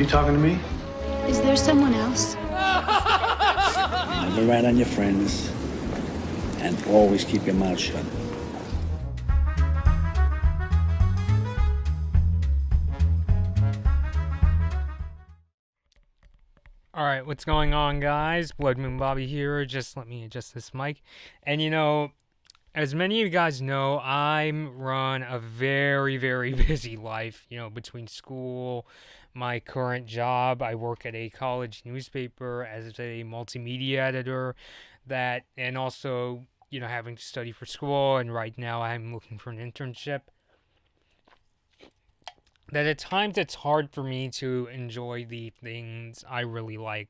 You talking to me? Is there someone else? Never rat on your friends, and always keep your mouth shut. Alright, what's going on, guys? Blood Moon Bobby here. Just let me adjust this mic. And as many of you guys know, I run a very, very busy life, between school, my current job. I work at a college newspaper as a multimedia editor, and also, having to study for school, and right now I'm looking for an internship. That at times it's hard for me to enjoy the things I really like.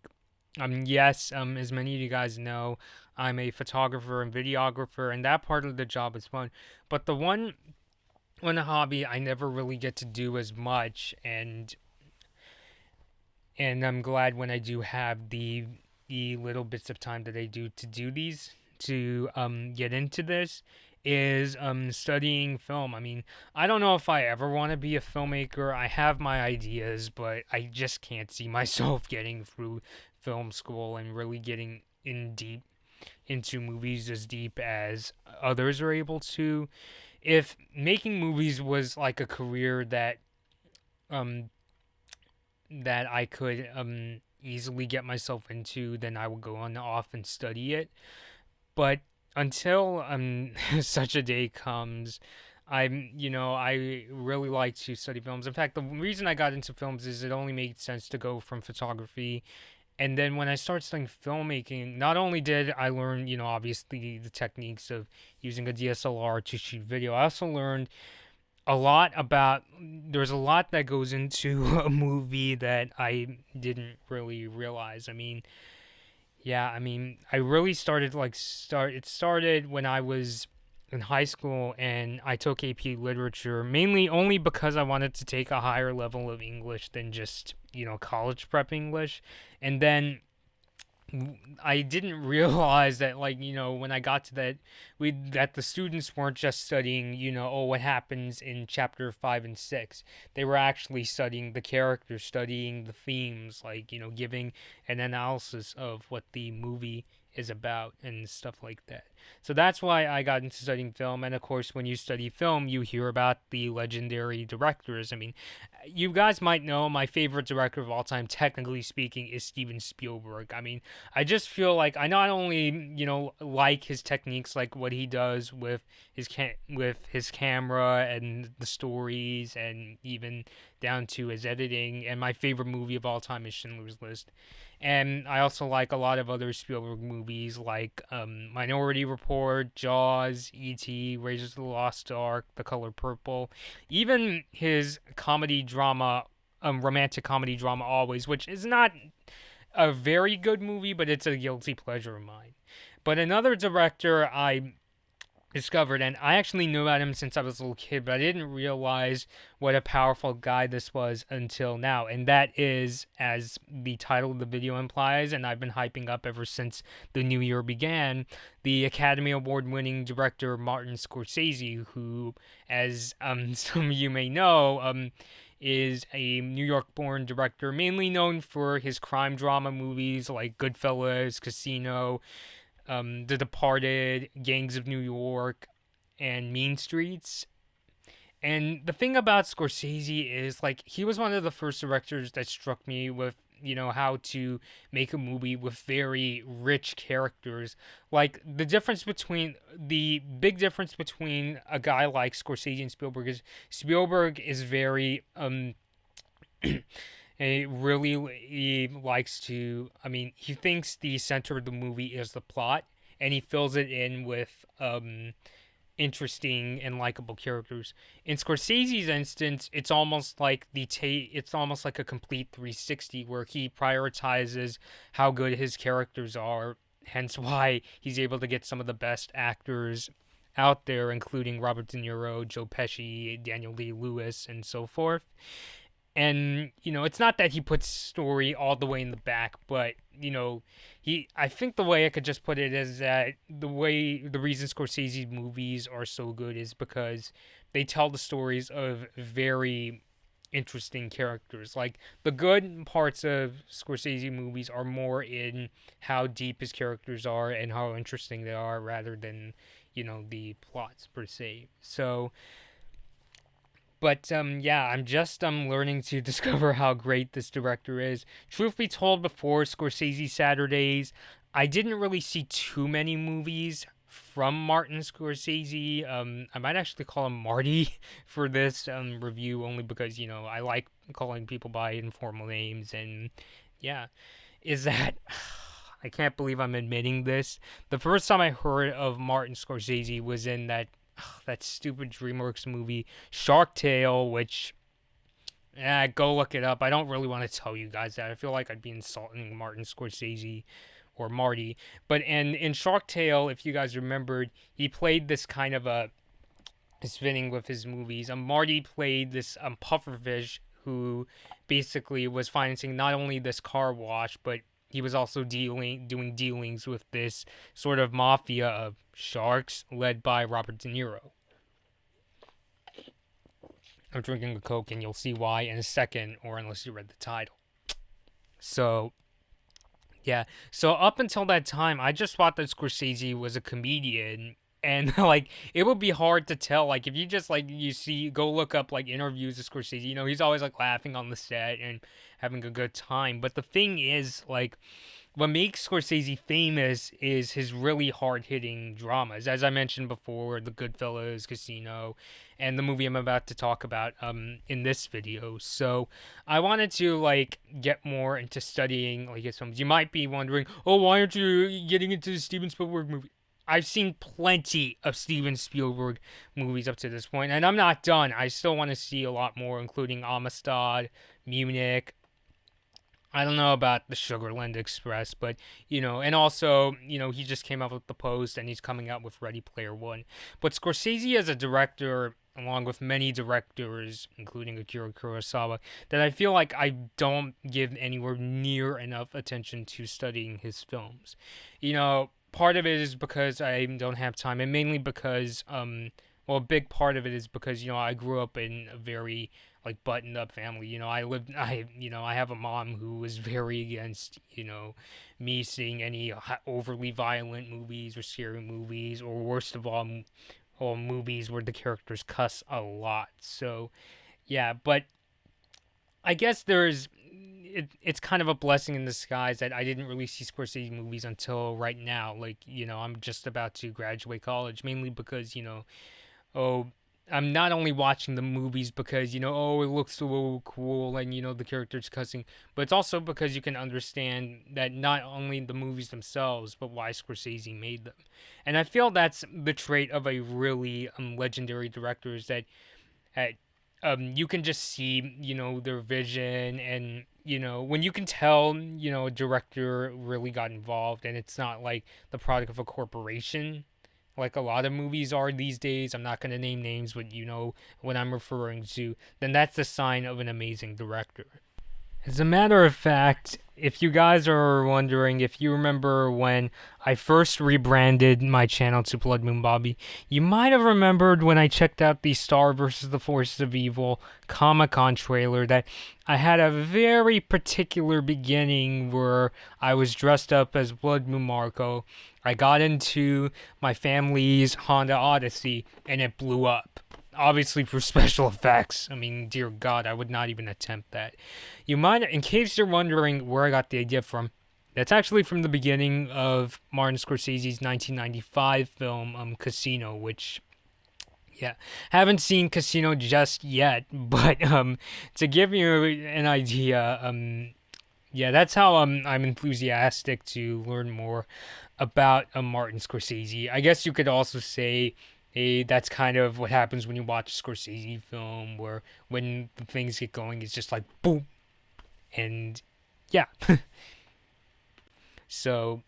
Yes, as many of you guys know, I'm a photographer and videographer, and that part of the job is fun. But the one hobby I never really get to do as much, and I'm glad when I do have the little bits of time that I do to do these, to get into this, is studying film. I mean, I don't know if I ever want to be a filmmaker. I have my ideas, but I just can't see myself getting through film school and really getting in deep into movies as deep as others are able to. If making movies was like a career that I could easily get myself into, then I would go on off and study it. But until such a day comes, I really like to study films. In fact, the reason I got into films is it only made sense to go from photography. And then when I started studying filmmaking, not only did I learn, obviously the techniques of using a DSLR to shoot video, I also learned a lot about, there's a lot that goes into a movie that I didn't really realize. I really started it started when I was in high school, and I took AP Literature, mainly only because I wanted to take a higher level of English than just, college prep English. And then I didn't realize that, when I got to that the students weren't just studying, what happens in chapter 5 and 6. They were actually studying the characters, studying the themes, giving an analysis of what the movie is about and stuff like that. So that's why I got into studying film. And of course, when you study film, you hear about the legendary directors. You guys might know my favorite director of all time, technically speaking, is Steven Spielberg. I just feel like I not only, like his techniques, like what he does with his camera and the stories, and even down to his editing. And my favorite movie of all time is Schindler's List. And I also like a lot of other Spielberg movies, like Minority Report, Jaws, E.T., Raiders of the Lost Ark, The Color Purple. Even his comedy drama, romantic comedy drama Always, which is not a very good movie, but it's a guilty pleasure of mine. But another director I discovered, and I actually knew about him since I was a little kid, but I didn't realize what a powerful guy this was until now, and that is, as the title of the video implies, and I've been hyping up ever since the new year began, the Academy Award-winning director Martin Scorsese, who, as some of you may know, is a New York-born director, mainly known for his crime drama movies like Goodfellas, Casino, The Departed, Gangs of New York, and Mean Streets. And the thing about Scorsese is, he was one of the first directors that struck me with, how to make a movie with very rich characters. The big difference between a guy like Scorsese and Spielberg is very, he really likes to, he thinks the center of the movie is the plot, and he fills it in with interesting and likable characters. In Scorsese's instance, it's almost like it's almost like a complete 360, where he prioritizes how good his characters are, hence why he's able to get some of the best actors out there, including Robert De Niro, Joe Pesci, Daniel Day-Lewis, and so forth. And, it's not that he puts story all the way in the back, but, I think the way I could just put it is that the reason Scorsese's movies are so good is because they tell the stories of very interesting characters. Like, the good parts of Scorsese movies are more in how deep his characters are and how interesting they are, rather than, the plots per se. So, but yeah, I'm just learning to discover how great this director is. Truth be told, before Scorsese Saturdays, I didn't really see too many movies from Martin Scorsese. I might actually call him Marty for this review, only because I like calling people by informal names. And yeah, is that I can't believe I'm admitting this. The first time I heard of Martin Scorsese was in that stupid DreamWorks movie Shark Tale, which go look it up. I don't really want to tell you guys that. I feel like I'd be insulting Martin Scorsese or Marty. But in Shark Tale, if you guys remembered, he played this kind of a spinning with his movies. Marty played this pufferfish who basically was financing not only this car wash, but he was also doing dealings with this sort of mafia of sharks led by Robert De Niro. I'm drinking a Coke, and you'll see why in a second, or unless you read the title. So, yeah. So up until that time, I just thought that Scorsese was a comedian. And, it would be hard to tell. Like, if you just, go look up, interviews of Scorsese, he's always, laughing on the set and having a good time. But the thing is, what makes Scorsese famous is his really hard-hitting dramas. As I mentioned before, The Goodfellas, Casino, and the movie I'm about to talk about in this video. So I wanted to, get more into studying, his films. You might be wondering, oh, why aren't you getting into the Steven Spielberg movie? I've seen plenty of Steven Spielberg movies up to this point, and I'm not done. I still want to see a lot more, including Amistad, Munich. I don't know about the Sugarland Express, but, and also, he just came out with The Post, and he's coming out with Ready Player One. But Scorsese as a director, along with many directors, including Akira Kurosawa, that I feel like I don't give anywhere near enough attention to studying his films. Part of it is because I don't have time, and mainly because, a big part of it is because, I grew up in a very, buttoned up family. I have a mom who was very against, me seeing any overly violent movies or scary movies, or worst of all movies where the characters cuss a lot. So, yeah, but I guess it's kind of a blessing in disguise that I didn't really see Scorsese movies until right now. I'm just about to graduate college, mainly because, I'm not only watching the movies because, it looks so cool and, the characters cussing, but it's also because you can understand that not only the movies themselves, but why Scorsese made them. And I feel that's the trait of a really legendary director, is that you can just see, their vision, and, when you can tell, a director really got involved and it's not the product of a corporation, like a lot of movies are these days. I'm not going to name names, but what I'm referring to, then that's the sign of an amazing director. As a matter of fact, if you guys are wondering, if you remember when I first rebranded my channel to Blood Moon Bobby, you might have remembered when I checked out the Star vs. the Forces of Evil Comic-Con trailer that I had a very particular beginning where I was dressed up as Blood Moon Marco. I got into my family's Honda Odyssey and it blew up. Obviously for special effects. I mean, dear God, I would not even attempt that. You might, in case you're wondering where I got the idea from, that's actually from the beginning of Martin Scorsese's 1995 film, Casino, which, yeah, haven't seen Casino just yet, but to give you an idea, yeah, that's how I'm enthusiastic to learn more about Martin Scorsese. I guess you could also say, hey, that's kind of what happens when you watch a Scorsese film, where when the things get going, it's just like boom, and yeah. So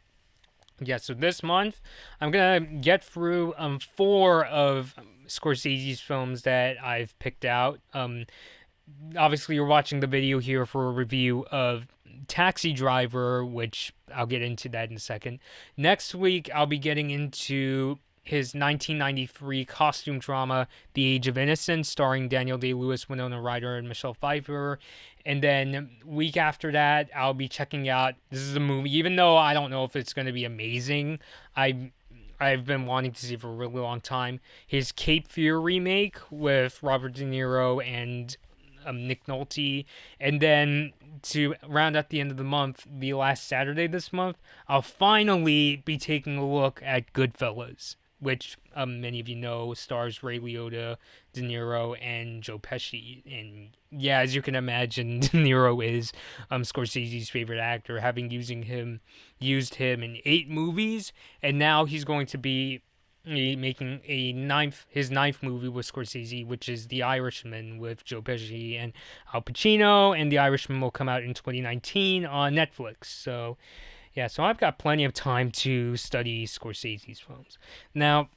this month I'm gonna get through 4 of Scorsese's films that I've picked out. Obviously you're watching the video here for a review of Taxi Driver, which I'll get into that in a second. Next week I'll be getting into his 1993 costume drama, The Age of Innocence, starring Daniel Day-Lewis, Winona Ryder, and Michelle Pfeiffer. And then week after that, I'll be checking out, this is a movie, even though I don't know if it's going to be amazing, I've been wanting to see for a really long time, his Cape Fear remake with Robert De Niro and Nick Nolte. And then to round out the end of the month, the last Saturday this month, I'll finally be taking a look at Goodfellas, which many of you know stars Ray Liotta, De Niro, and Joe Pesci. And yeah, as you can imagine, De Niro is Scorsese's favorite actor, having used him in 8 movies, and now he's going to be making his ninth movie with Scorsese, which is The Irishman with Joe Pesci and Al Pacino, and The Irishman will come out in 2019 on Netflix. So yeah, so I've got plenty of time to study Scorsese's films. Now,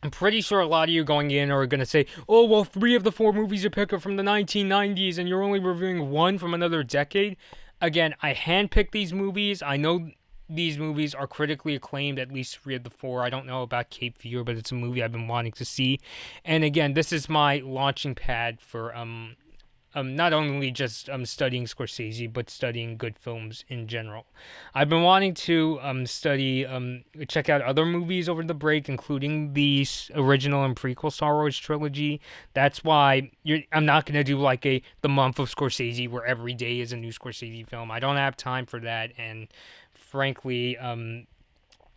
I'm pretty sure a lot of you going in are going to say, oh, well, 3 of the 4 movies you pick are from the 1990s and you're only reviewing 1 from another decade. Again, I handpicked these movies. I know these movies are critically acclaimed, at least 3 of the 4. I don't know about Cape Fear, but it's a movie I've been wanting to see. And again, this is my launching pad for not only just studying Scorsese, but studying good films in general. I've been wanting to check out other movies over the break, including the original and prequel Star Wars trilogy. That's why I'm not going to do like the month of Scorsese where every day is a new Scorsese film. I don't have time for that, and frankly,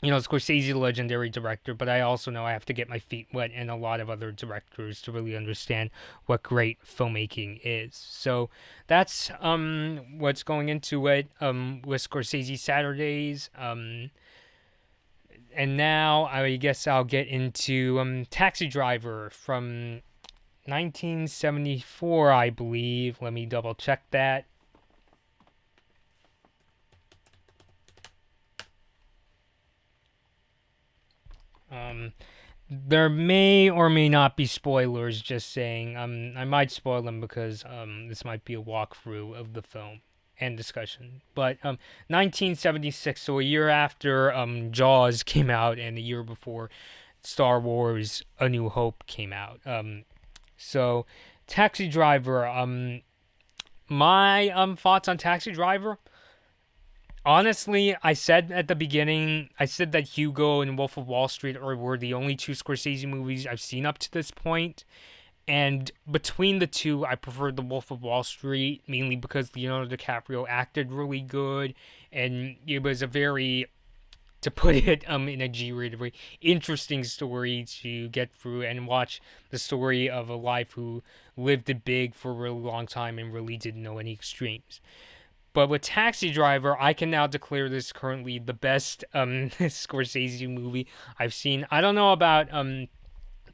Scorsese's a legendary director, but I also know I have to get my feet wet in a lot of other directors to really understand what great filmmaking is. So that's what's going into it with Scorsese Saturdays. And now I guess I'll get into Taxi Driver from 1974, I believe. Let me double check that. There may or may not be spoilers, just saying. I might spoil them because this might be a walkthrough of the film and discussion. But 1976, so a year after Jaws came out and a year before Star Wars A New Hope came out. So Taxi Driver, my thoughts on Taxi Driver. Honestly, I said at the beginning, that Hugo and Wolf of Wall Street were the only 2 Scorsese movies I've seen up to this point. And between the 2, I preferred The Wolf of Wall Street, mainly because Leonardo DiCaprio acted really good. And it was a very, to put it in a G-rated way, interesting story to get through and watch the story of a life who lived it big for a really long time and really didn't know any extremes. But with Taxi Driver, I can now declare this currently the best Scorsese movie I've seen. I don't know about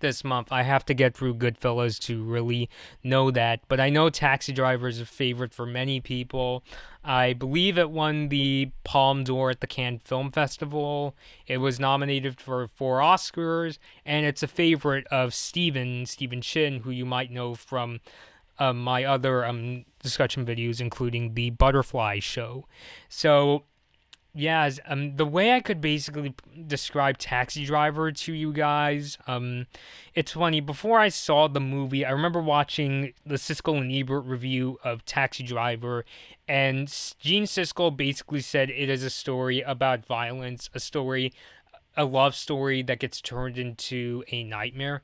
this month. I have to get through Goodfellas to really know that. But I know Taxi Driver is a favorite for many people. I believe it won the Palme d'Or at the Cannes Film Festival. It was nominated for 4 Oscars. And it's a favorite of Stephen Chin, who you might know from my other discussion videos, including the Butterfly Show. So, yeah, the way I could basically describe Taxi Driver to you guys, it's funny, before I saw the movie, I remember watching the Siskel and Ebert review of Taxi Driver, and Gene Siskel basically said it is a story about violence, a love story that gets turned into a nightmare.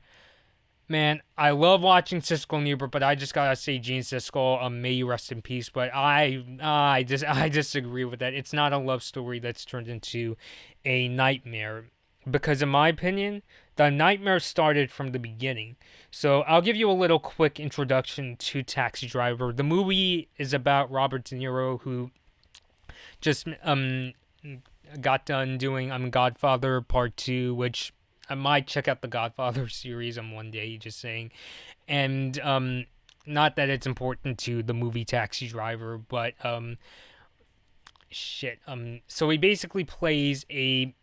Man, I love watching Siskel and Ebert, but I just gotta say, Gene Siskel, may you rest in peace. But I disagree with that. It's not a love story that's turned into a nightmare, because in my opinion, the nightmare started from the beginning. So I'll give you a little quick introduction to Taxi Driver. The movie is about Robert De Niro, who just got done doing Godfather Part 2, which I might check out the Godfather series one day, just saying. And not that it's important to the movie Taxi Driver, but so he basically plays a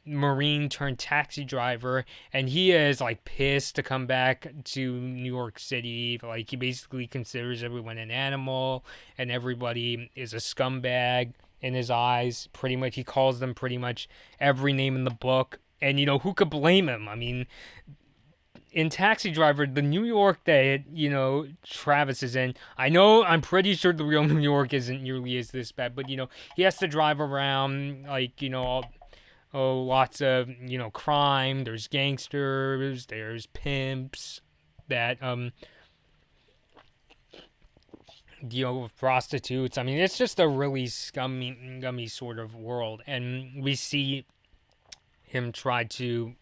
Marine turned taxi driver, and he is like pissed to come back to New York City. Like, he basically considers everyone an animal and everybody is a scumbag in his eyes. Pretty much, he calls them pretty much every name in the book. And, who could blame him? I mean, in Taxi Driver, the New York that, Travis is in, I'm pretty sure the real New York isn't nearly as this bad, but, he has to drive around, like, lots of, crime. There's gangsters, there's pimps that, with prostitutes. I mean, it's just a really scummy sort of world. And we see him try to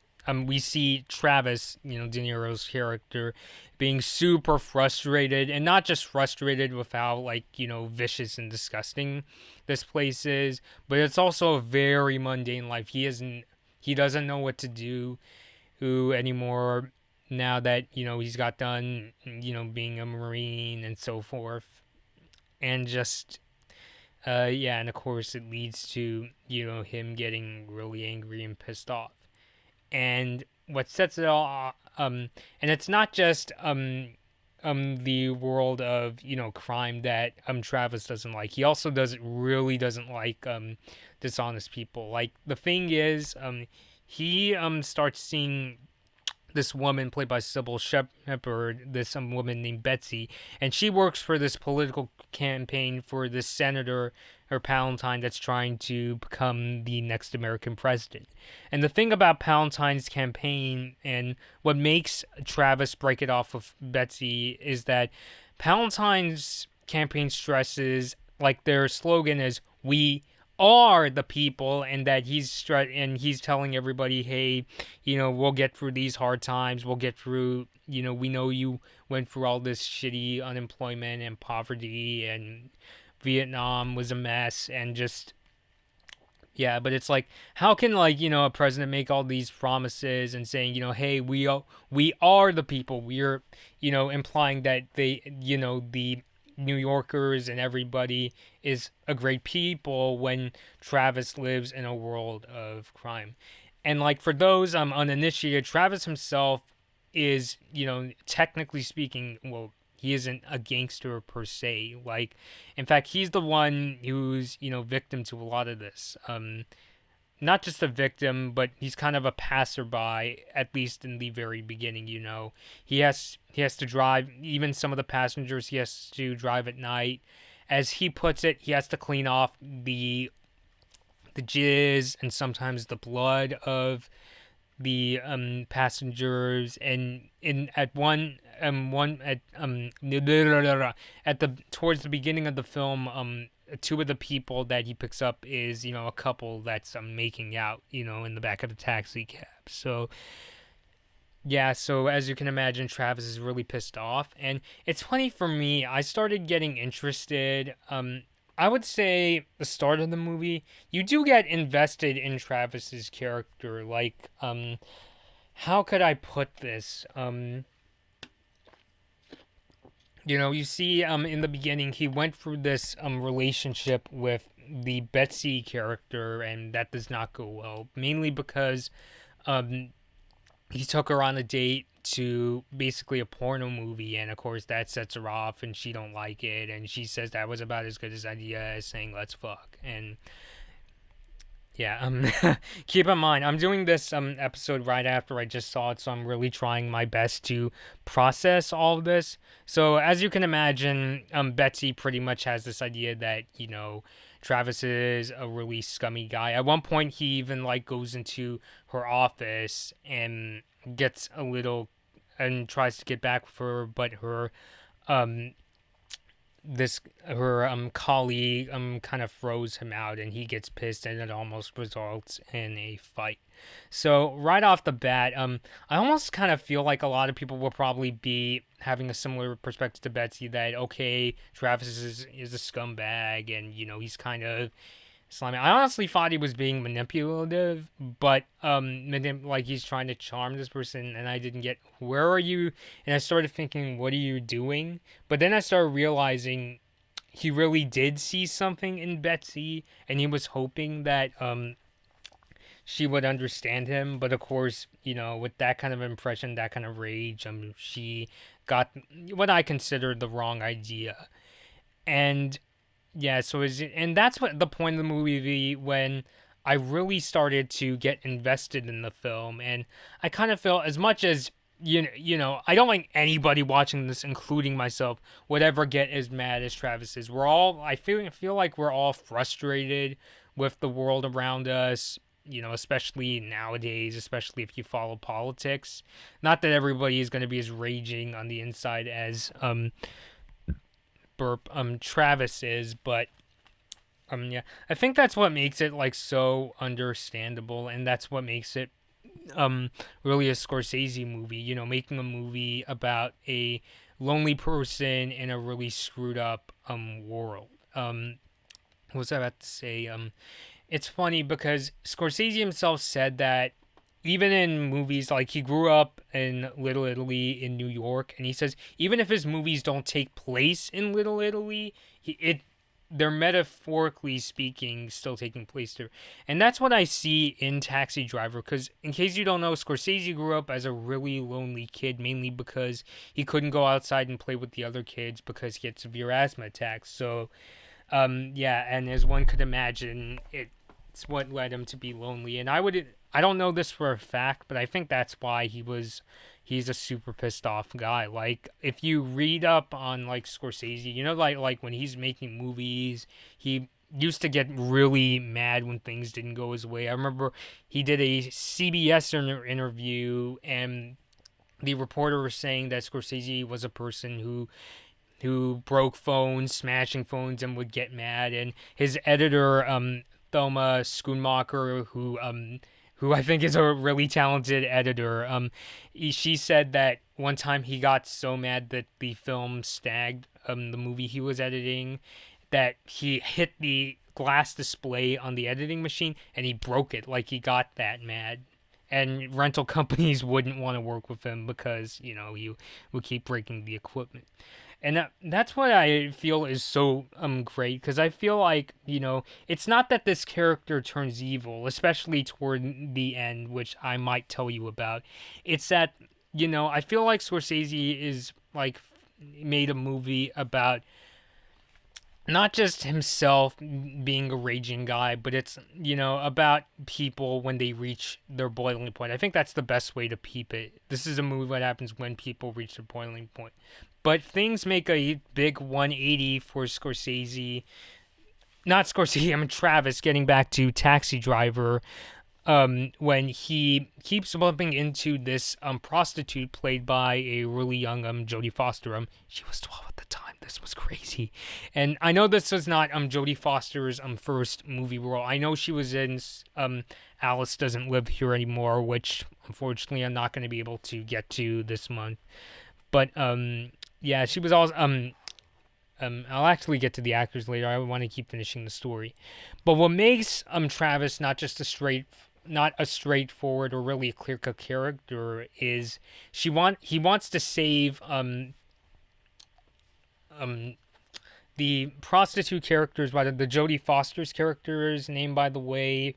we see Travis, De Niro's character, being super frustrated, and not just frustrated with how, vicious and disgusting this place is, but it's also a very mundane life. He doesn't know what to do anymore now that, he's got done, being a Marine and so forth. And just, and of course it leads to, him getting really angry and pissed off. And what sets it all, and it's not just the world of crime that Travis doesn't like. He also really doesn't like dishonest people. Like, the thing is, he starts seeing this woman played by Cybill Shepard, this woman named Betsy, and she works for this political campaign for this senator or Palatine that's trying to become the next American president. And the thing about Palatine's campaign, and what makes Travis break it off with Betsy, is that Palatine's campaign stresses, like, their slogan is "We are the people," and that he's telling everybody, hey, we'll get through these hard times, we'll get through, we know you went through all this shitty unemployment and poverty, and Vietnam was a mess, and just, but it's like, how can, a president make all these promises and saying, hey, we are the people, we're, implying that they, the New Yorkers and everybody is a great people, when Travis lives in a world of crime. And, for those uninitiated, Travis himself is, technically speaking, well, he isn't a gangster per se. In fact, he's the one who's, victim to a lot of this. Not just a victim, but he's kind of a passerby, at least in the very beginning. He has to drive, even some of the passengers, he has to drive at night. As he puts it, he has to clean off the jizz and sometimes the blood of the passengers. And towards the beginning of the film, two of the people that he picks up is, a couple that's making out, in the back of the taxi cab. So, so as you can imagine, Travis is really pissed off. And it's funny for me, I started getting interested. I would say the start of the movie, you do get invested in Travis's character. How could I put this? You see, in the beginning, he went through this relationship with the Betsy character, and that does not go well. Mainly because he took her on a date to basically a porno movie, and of course that sets her off, and she don't like it, and she says that was about as good as idea as saying let's fuck. And keep in mind, I'm doing this episode right after I just saw it, so I'm really trying my best to process all of this. So as you can imagine, Betsy pretty much has this idea that, Travis is a really scummy guy. At one point, he even goes into her office and gets a little, and tries to get back with her, but her colleague kind of throws him out, and he gets pissed, and it almost results in a fight. So right off the bat, I almost kind of feel like a lot of people will probably be having a similar perspective to Betsy, that okay, Travis is a scumbag, and he's kind of slimy. I honestly thought he was being manipulative, but he's trying to charm this person, and I didn't get, where are you? And I started thinking, what are you doing? But then I started realizing he really did see something in Betsy, and he was hoping that she would understand him. But of course, with that kind of impression, that kind of rage, she got what I considered the wrong idea. And and that's what the point of the movie, when I really started to get invested in the film, and I kind of felt, as much as I don't like anybody watching this, including myself, would ever get as mad as Travis is. I feel like we're all frustrated with the world around us, especially nowadays, especially if you follow politics. Not that everybody is going to be as raging on the inside as Travis is, but yeah, I think that's what makes it like so understandable, and that's what makes it really a Scorsese movie, making a movie about a lonely person in a really screwed up world. What was I about to say? It's funny because Scorsese himself said that even in movies, like, he grew up in Little Italy in New York, and he says even if his movies don't take place in Little Italy, they're metaphorically speaking still taking place there. And that's what I see in Taxi Driver, because in case you don't know, Scorsese grew up as a really lonely kid, mainly because he couldn't go outside and play with the other kids because he had severe asthma attacks. So yeah, and as one could imagine, it's what led him to be lonely. And I don't know this for a fact, but I think that's why he's a super pissed off guy. Like, if you read up on, like, Scorsese, like when he's making movies, he used to get really mad when things didn't go his way. I remember he did a CBS interview, and the reporter was saying that Scorsese was a person who broke phones, smashing phones, and would get mad. And his editor, Thelma Schoonmaker, who I think is a really talented editor, she said that one time he got so mad that the film snagged the movie he was editing, that he hit the glass display on the editing machine and he broke it. Like, he got that mad. And rental companies wouldn't want to work with him because, you would keep breaking the equipment. And that's what I feel is so great, because I feel like, it's not that this character turns evil, especially toward the end, which I might tell you about. It's that, I feel like Scorsese is, like, made a movie about not just himself being a raging guy, but it's, about people when they reach their boiling point. I think that's the best way to peep it. This is a movie that happens when people reach their boiling point. But things make a big 180 for Scorsese. Not Scorsese, Travis, getting back to Taxi Driver, when he keeps bumping into this prostitute played by a really young Jodie Foster. She was 12 at the time. This was crazy. And I know this was not Jodie Foster's first movie role. I know she was in Alice Doesn't Live Here Anymore, which unfortunately I'm not going to be able to get to this month. But yeah, she was also I'll actually get to the actors later. I want to keep finishing the story. But what makes Travis not a straightforward or really a clear-cut character is he wants to save the prostitute characters. By the Jodie Foster's character's name, by the way,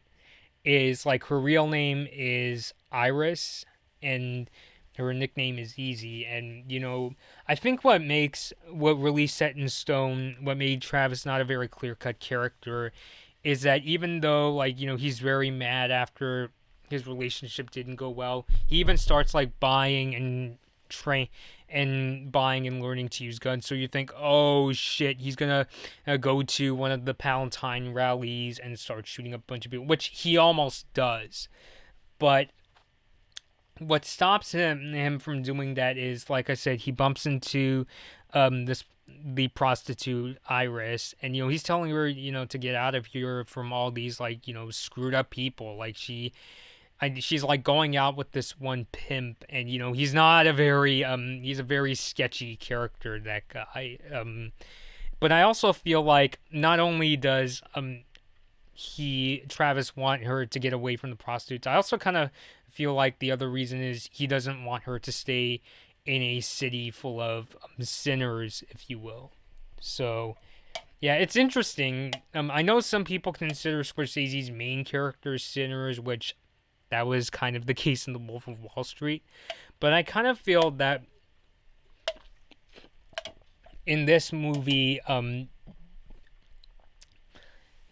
is, like, her real name is Iris, and her nickname is Easy. And, I think what really set in stone what made Travis not a very clear-cut character is that even though, like, he's very mad after his relationship didn't go well, he even starts, like, buying and learning to use guns. So you think, oh shit, he's gonna go to one of the Palatine rallies and start shooting up a bunch of people, which he almost does. But what stops him from doing that is, like I said, he bumps into the prostitute Iris, and he's telling her to get out of here from all these, like, screwed up people. Like, she's like going out with this one pimp, and he's not a very he's a very sketchy character, that guy. But I also feel like not only does Travis want her to get away from the prostitutes, I also kind of feel like the other reason is he doesn't want her to stay in a city full of sinners, if you will. So yeah, it's interesting. I know some people consider Scorsese's main characters sinners, which that was kind of the case in The Wolf of Wall Street. But I kind of feel that in this movie,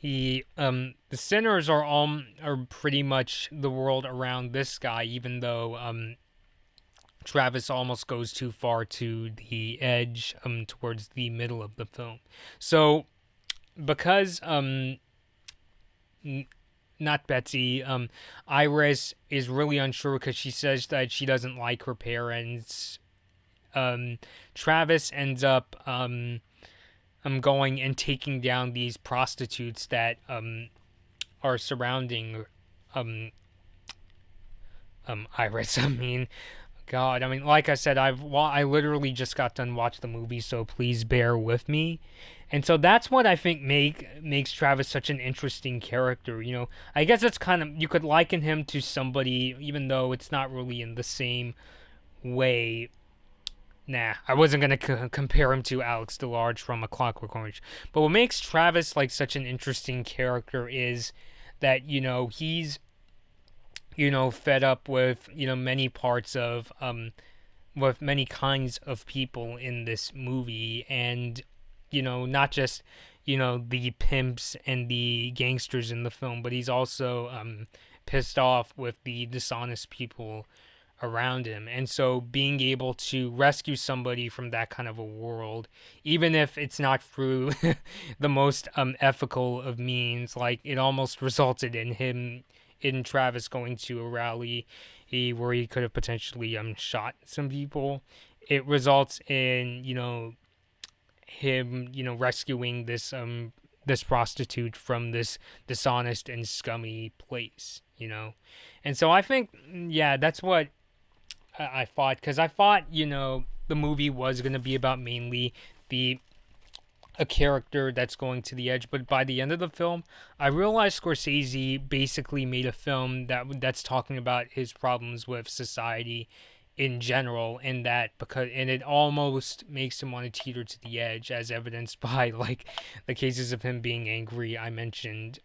the sinners are pretty much the world around this guy, even though Travis almost goes too far to the edge towards the middle of the film. So because not Betsy, Iris is really unsure because she says that she doesn't like her parents. Travis ends up going and taking down these prostitutes that are surrounding Iris. I mean, God, I mean, like I said, I literally just got done watching the movie, so please bear with me. And so that's what I think makes Travis such an interesting character. You know, I guess it's kind of, you could liken him to somebody, even though it's not really in the same way. Nah, I wasn't gonna compare him to Alex DeLarge from A Clockwork Orange. But what makes Travis like such an interesting character is that, you know, he's, you know, fed up with, you know, many parts of with many kinds of people in this movie, and, you know, not just, you know, the pimps and the gangsters in the film, but he's also pissed off with the dishonest people around him. And so being able to rescue somebody from that kind of a world, even if it's not through the most ethical of means, like it almost resulted in Travis going to a rally where he could have potentially shot some people. It results in, you know, him, you know, rescuing this prostitute from this dishonest and scummy place, you know. And so I think, yeah, that's what I thought, because I thought, you know, the movie was going to be about mainly a character that's going to the edge, but by the end of the film, I realized Scorsese basically made a film that's talking about his problems with society in general, and it almost makes him want to teeter to the edge, as evidenced by like the cases of him being angry I mentioned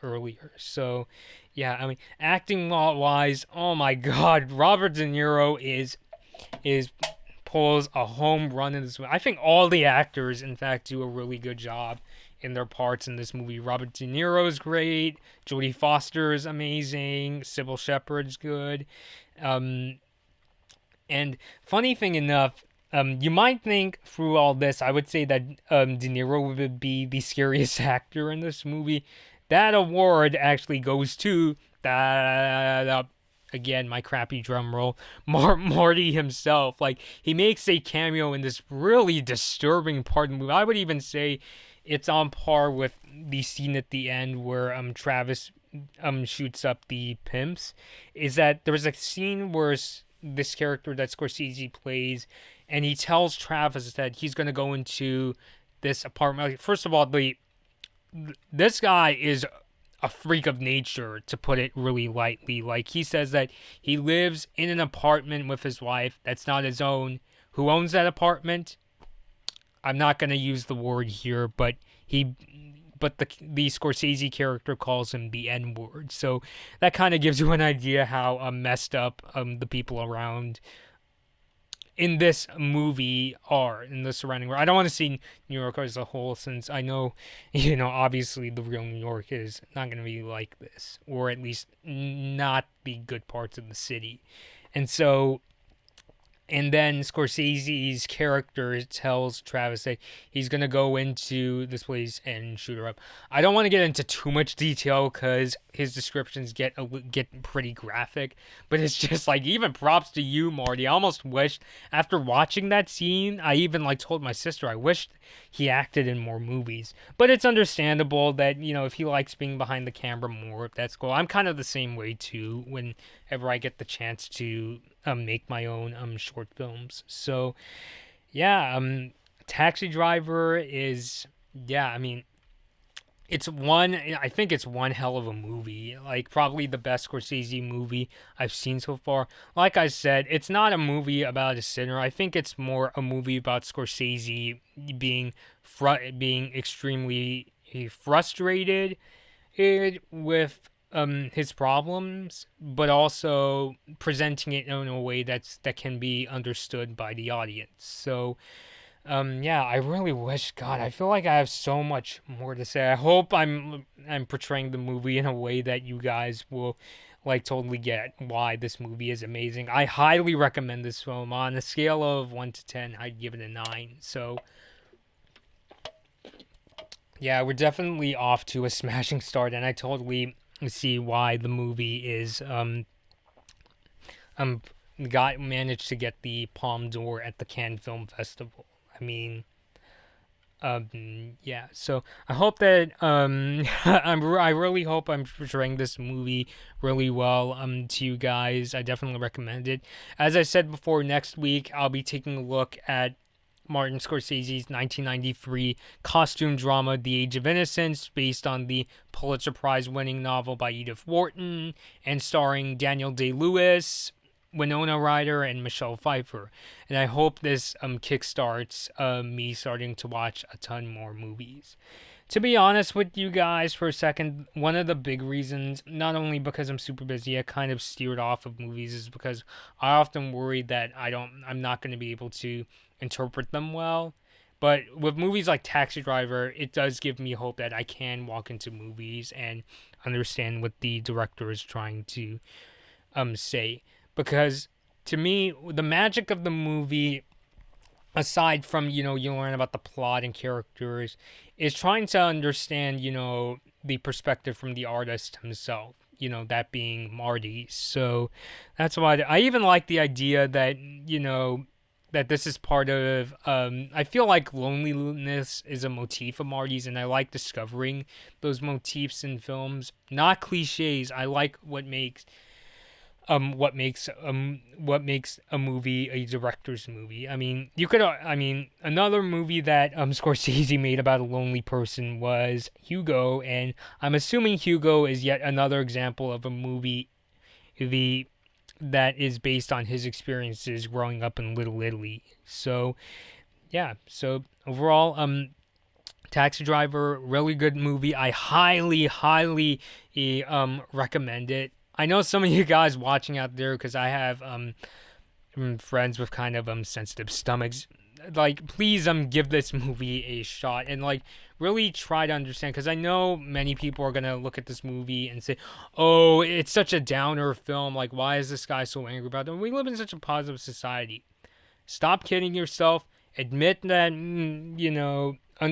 earlier. So yeah, I mean, acting wise, oh my God, Robert De Niro is pulls a home run in this movie. I think all the actors, in fact, do a really good job in their parts in this movie. Robert De Niro is great. Jodie Foster is amazing. Cybill Shepard's good. And funny thing enough, you might think through all this, I would say that De Niro would be the scariest actor in this movie. That award actually goes to again, my crappy drum roll, Marty himself. Like, he makes a cameo in this really disturbing part of the movie. I would even say it's on par with the scene at the end where Travis shoots up the pimps. Is that there's a scene where this character that Scorsese plays, and he tells Travis that he's going to go into this apartment. Like, first of all, this guy is a freak of nature, to put it really lightly. Like, he says that he lives in an apartment with his wife that's not his own. Who owns that apartment? I'm not going to use the word here, but the Scorsese character calls him the N-word. So that kind of gives you an idea how messed up the people around in this movie are, in the surrounding world. I don't want to see New York as a whole, since I know, you know, obviously the real New York is not going to be like this, or at least not the good parts of the city. And so, and then Scorsese's character tells Travis that he's going to go into this place and shoot her up. I don't want to get into too much detail because his descriptions get pretty graphic, but it's just like, even props to you, Marty. I almost wished, after watching that scene, I even like told my sister I wished he acted in more movies. But it's understandable that, you know, if he likes being behind the camera more, that's cool. I'm kind of the same way too whenever I get the chance to make my own short films. So yeah, Taxi Driver is, yeah, I mean, I think it's one hell of a movie. Like, probably the best Scorsese movie I've seen so far. Like I said, it's not a movie about a sinner. I think it's more a movie about Scorsese being extremely frustrated with his problems, but also presenting it in a way that can be understood by the audience. So Yeah, I really wish, God, I feel like I have so much more to say. I hope I'm portraying the movie in a way that you guys will like totally get why this movie is amazing. I highly recommend this film. On a scale of 1 to 10, I'd give it a 9. So, yeah, we're definitely off to a smashing start, and I totally see why the movie is managed to get the Palme d'Or at the Cannes Film Festival. I mean, yeah. So I hope that I really hope I'm portraying this movie really well to you guys. I definitely recommend it. As I said before, next week I'll be taking a look at Martin Scorsese's 1993 costume drama, The Age of Innocence, based on the Pulitzer Prize-winning novel by Edith Wharton and starring Daniel Day-Lewis, Winona Ryder, and Michelle Pfeiffer. And I hope this kickstarts me starting to watch a ton more movies. To be honest with you guys for a second, one of the big reasons, not only because I'm super busy, I kind of steered off of movies, is because I often worry that I'm not going to be able to interpret them well. But with movies like Taxi Driver, it does give me hope that I can walk into movies and understand what the director is trying to say. Because to me, the magic of the movie, aside from, you learn about the plot and characters, is trying to understand, the perspective from the artist himself, that being Marty. So that's why I even like the idea that, that this is part of, I feel like loneliness is a motif of Marty's, and I like discovering those motifs in films. Not cliches. I like what makes a movie a director's movie. I mean, another movie that Scorsese made about a lonely person was Hugo, and I'm assuming Hugo is yet another example of a movie that is based on his experiences growing up in Little Italy. So, yeah. So overall, Taxi Driver, really good movie. I highly recommend it. I know some of you guys watching out there, because I have friends with kind of sensitive stomachs. Like, please give this movie a shot and really try to understand, because I know many people are gonna look at this movie and say, "Oh, it's such a downer film. Like, why is this guy so angry about it?" We live in such a positive society. Stop kidding yourself. Admit that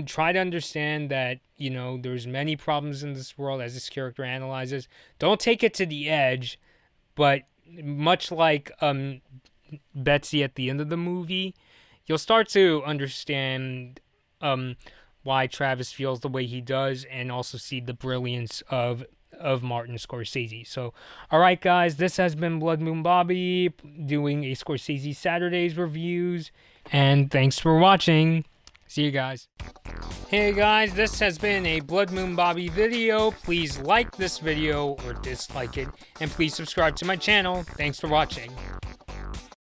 try to understand that, there's many problems in this world, as this character analyzes. Don't take it to the edge, but much like Betsy at the end of the movie, you'll start to understand why Travis feels the way he does, and also see the brilliance of Martin Scorsese. So, all right, guys, this has been Blood Moon Bobby doing a Scorsese Saturdays reviews, and thanks for watching. See you guys. Hey guys, this has been a Blood Moon Bobby video. Please like this video or dislike it, and please subscribe to my channel. Thanks for watching.